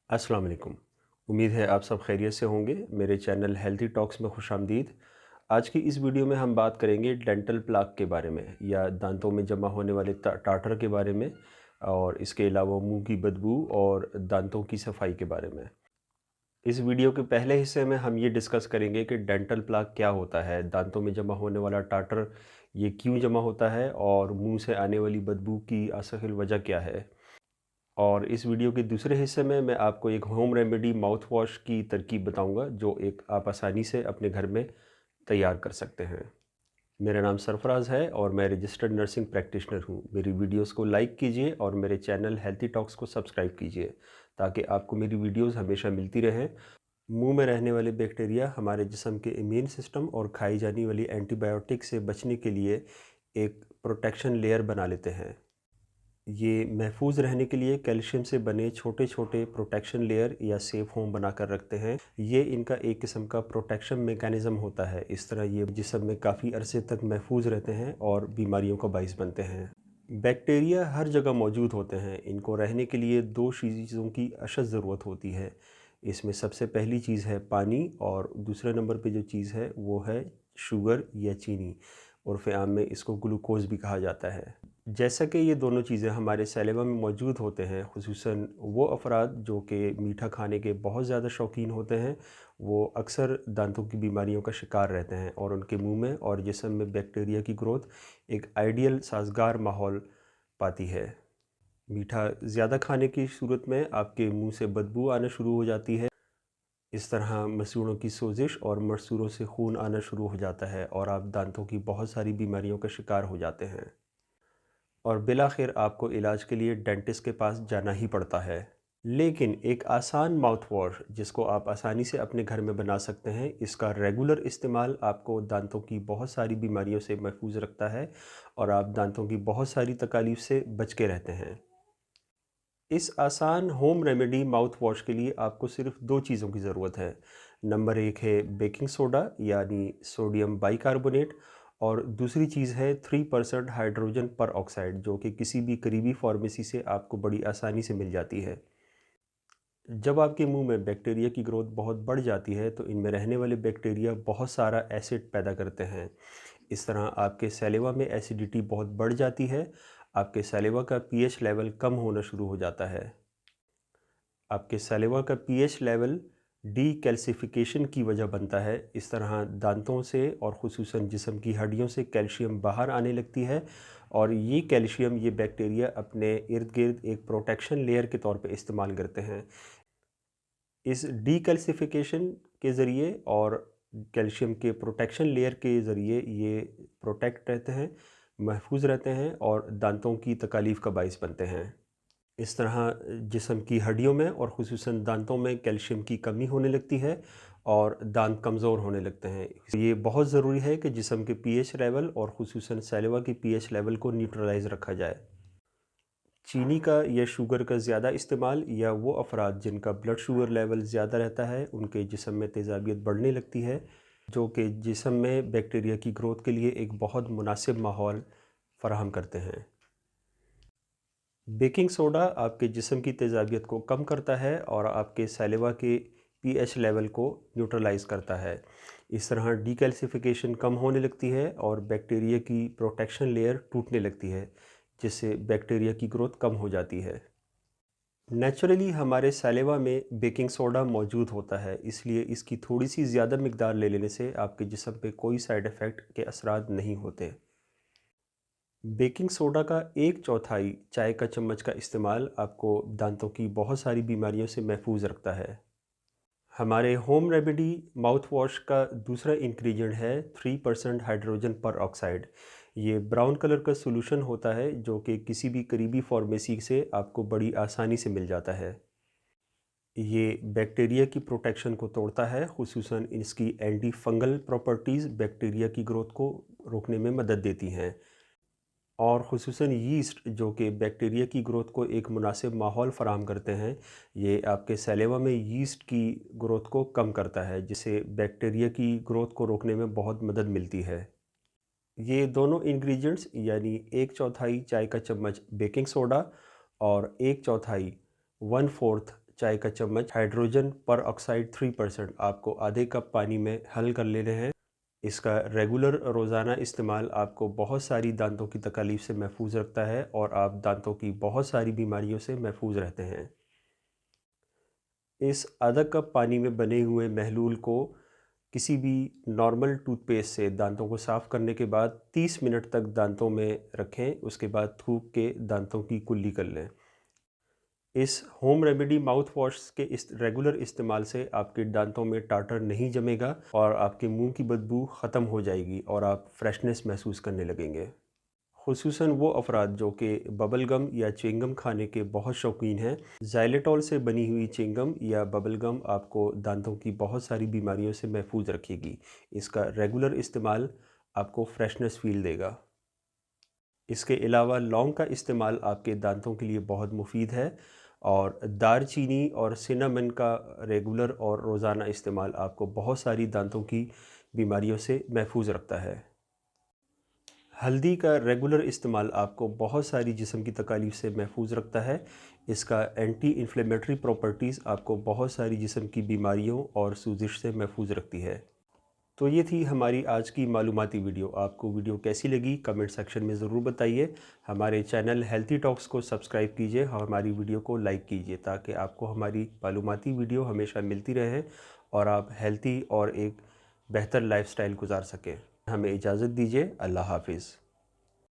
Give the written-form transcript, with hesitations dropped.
अस्सलाम वालेकुम। उम्मीद है आप सब खैरियत से होंगे। मेरे चैनल हेल्थी टॉक्स में खुशामदीद। आज की इस वीडियो में हम बात करेंगे डेंटल प्लाक के बारे में या दांतों में जमा होने वाले टाटर के बारे में, और इसके अलावा मुंह की बदबू और दांतों की सफाई के बारे में। इस वीडियो के पहले हिस्से में हम ये डिस्कस करेंगे कि डेंटल प्लाक क्या होता है, दांतों में जमा होने वाला टाटर ये क्यों जमा होता है और मुंह से आने वाली बदबू की असल वजह क्या है। और इस वीडियो के दूसरे हिस्से में मैं आपको एक होम रेमेडी माउथ वॉश की तरकीब बताऊंगा जो एक आप आसानी से अपने घर में तैयार कर सकते हैं। मेरा नाम सरफराज है और मैं रजिस्टर्ड नर्सिंग प्रैक्टिशनर हूँ। मेरी वीडियोस को लाइक कीजिए और मेरे चैनल हेल्थी टॉक्स को सब्सक्राइब कीजिए ताकि आपको मेरी वीडियोस हमेशा मिलती रहें। मुंह में रहने वाले बैक्टीरिया हमारे जिस्म के इम्यून सिस्टम और खाई जाने वाली एंटीबायोटिक से बचने के लिए एक प्रोटेक्शन लेयर बना लेते हैं। ये महफूज रहने के लिए कैल्शियम से बने छोटे छोटे प्रोटेक्शन लेयर या सेफ होम बनाकर रखते हैं। ये इनका एक किस्म का प्रोटेक्शन मेकैनिज़्म होता है। इस तरह ये जिस्म में काफ़ी अरसे तक महफूज रहते हैं और बीमारियों का बाइस बनते हैं। बैक्टीरिया हर जगह मौजूद होते हैं। इनको रहने के लिए दो चीज़ों की अशद ज़रूरत होती है। इसमें सबसे पहली चीज़ है पानी, और दूसरे नंबर पे जो चीज़ है वो है शुगर या चीनी। उर्फ़ आम में इसको ग्लूकोज़ भी कहा जाता है। जैसा कि ये दोनों चीज़ें हमारे सैलिवा में मौजूद होते हैं, खुसूसन वो अफराद जो कि मीठा खाने के बहुत ज़्यादा शौकीन होते हैं, वो अक्सर दांतों की बीमारियों का शिकार रहते हैं और उनके मुंह में और जिस्म में बैक्टीरिया की ग्रोथ एक आइडियल साजगार माहौल पाती है। मीठा ज़्यादा खाने की सूरत में आपके मुंह से बदबू आना शुरू हो जाती है। इस तरह मसूड़ों की सोजिश और मसूड़ों से खून आना शुरू हो जाता है और आप दांतों की बहुत सारी बीमारियों का शिकार हो जाते हैं और बिलाखिर आपको इलाज के लिए डेंटिस्ट के पास जाना ही पड़ता है। लेकिन एक आसान माउथ वॉश जिसको आप आसानी से अपने घर में बना सकते हैं, इसका रेगुलर इस्तेमाल आपको दांतों की बहुत सारी बीमारियों से महफूज रखता है और आप दांतों की बहुत सारी तकालीफ से बच के रहते हैं। इस आसान होम रेमेडी माउथ वॉश के लिए आपको सिर्फ दो चीज़ों की ज़रूरत है। नंबर एक है बेकिंग सोडा यानी सोडियम बाइकार्बोनेट, और दूसरी चीज़ है 3% हाइड्रोजन पर ऑक्साइड जो कि किसी भी करीबी फार्मेसी से आपको बड़ी आसानी से मिल जाती है। जब आपके मुंह में बैक्टीरिया की ग्रोथ बहुत बढ़ जाती है तो इनमें रहने वाले बैक्टीरिया बहुत सारा एसिड पैदा करते हैं। इस तरह आपके सैलिवा में एसिडिटी बहुत बढ़ जाती है। आपके सैलिवा का पीएच लेवल कम होना शुरू हो जाता है। आपके सैलिवा का पीएच लेवल डीकैल्सिफिकेशन की वजह बनता है। इस तरह दांतों से और ख़ुसूसन जिस्म की हड्डियों से कैल्शियम बाहर आने लगती है और ये कैल्शियम ये बैक्टीरिया अपने इर्द गिर्द एक प्रोटेक्शन लेयर के तौर पे इस्तेमाल करते हैं। इस डीकैल्सिफिकेशन के ज़रिए और कैल्शियम के प्रोटेक्शन लेयर के ज़रिए ये प्रोटेक्ट रहते हैं, महफूज रहते हैं और दांतों की तकालीफ का बाइस बनते हैं। इस तरह जिस्म की हड्डियों में और ख़ुसूसन दांतों में कैल्शियम की कमी होने लगती है और दांत कमज़ोर होने लगते हैं। ये बहुत ज़रूरी है कि जिस्म के पीएच लेवल और ख़ुसूसन सैलिवा की पीएच लेवल को न्यूट्रलाइज रखा जाए। चीनी का या शुगर का ज़्यादा इस्तेमाल या वो अफराद जिनका ब्लड शुगर लेवल ज़्यादा रहता है उनके जिस्म में तेज़ाबियत बढ़ने लगती है, जो कि जिस्म में बैक्टीरिया की ग्रोथ के लिए एक बहुत मुनासिब माहौल फ़राहम करते हैं। बेकिंग सोडा आपके जिस्म की तेज़ाबियत को कम करता है और आपके सैलिवा के पीएच लेवल को न्यूट्रलाइज करता है। इस तरह डीकैल्सिफिकेशन कम होने लगती है और बैक्टीरिया की प्रोटेक्शन लेयर टूटने लगती है, जिससे बैक्टीरिया की ग्रोथ कम हो जाती है। नेचुरली हमारे सैलिवा में बेकिंग सोडा मौजूद होता है, इसलिए इसकी थोड़ी सी ज़्यादा मिकदार ले लेने से आपके जिस्म पे कोई साइड इफ़ेक्ट के असरात नहीं होते। बेकिंग सोडा का एक चौथाई चाय का चम्मच का इस्तेमाल आपको दांतों की बहुत सारी बीमारियों से महफूज रखता है। हमारे होम रेमेडी माउथ वॉश का दूसरा इंग्रेडिएंट है 3% हाइड्रोजन पर ऑक्साइड। ये ब्राउन कलर का सॉल्यूशन होता है जो कि किसी भी करीबी फार्मेसी से आपको बड़ी आसानी से मिल जाता है। ये बैक्टीरिया की प्रोटेक्शन को तोड़ता है, खुसूसन इसकी एंटी फंगल प्रॉपर्टीज़ बैक्टीरिया की ग्रोथ को रोकने में मदद देती हैं और ख़ुसूसन यीस्ट जो कि बैक्टीरिया की ग्रोथ को एक मुनासिब माहौल फ़राहम करते हैं, ये आपके सैलिवा में यीस्ट की ग्रोथ को कम करता है, जिससे बैक्टीरिया की ग्रोथ को रोकने में बहुत मदद मिलती है। ये दोनों इंग्रेडिएंट्स यानी एक चौथाई चाय का चम्मच बेकिंग सोडा और एक चौथाई 1/4 चाय का चम्मच हाइड्रोजन पर ऑक्साइड 3% आपको आधे कप पानी में हल कर लेने हैं। इसका रेगुलर रोज़ाना इस्तेमाल आपको बहुत सारी दांतों की तकलीफ़ से महफूज रखता है और आप दांतों की बहुत सारी बीमारियों से महफूज रहते हैं। इस आधा कप पानी में बने हुए महलूल को किसी भी नॉर्मल टूथपेस्ट से दांतों को साफ़ करने के बाद 30 मिनट तक दांतों में रखें। उसके बाद थूक के दांतों की कुल्ली कर लें। इस होम रेमेडी माउथ वॉश के इस रेगुलर इस्तेमाल से आपके दांतों में टाटर नहीं जमेगा और आपके मुंह की बदबू ख़त्म हो जाएगी और आप फ्रेशनेस महसूस करने लगेंगे। खुसूसन वो अफराद जो कि बबल गम या च्युइंगम खाने के बहुत शौकीन हैं, ज़ाइलेटॉल से बनी हुई च्युइंगम या बबल गम आपको दांतों की बहुत सारी बीमारियों से महफूज रखेगी। इसका रेगुलर इस्तेमाल आपको फ्रेशनेस फ़ील देगा। इसके अलावा लौंग का इस्तेमाल आपके दांतों के लिए बहुत मुफीद है और दारचीनी और सिनामन का रेगुलर और रोज़ाना इस्तेमाल आपको बहुत सारी दांतों की बीमारियों से महफूज रखता है। हल्दी का रेगुलर इस्तेमाल आपको बहुत सारी जिस्म की तकालीफ से महफूज रखता है। इसका एंटी इन्फ्लेमेटरी प्रॉपर्टीज़ आपको बहुत सारी जिस्म की बीमारियों और सूजिश से महफूज रखती है। तो ये थी हमारी आज की मालूमाती वीडियो। आपको वीडियो कैसी लगी कमेंट सेक्शन में ज़रूर बताइए। हमारे चैनल हेल्थी टॉक्स को सब्सक्राइब कीजिए और हमारी वीडियो को लाइक कीजिए ताकि आपको हमारी मालूमाती वीडियो हमेशा मिलती रहे और आप हेल्थी और एक बेहतर लाइफस्टाइल गुजार सकें। हमें इजाज़त दीजिए। अल्लाह हाफिज़।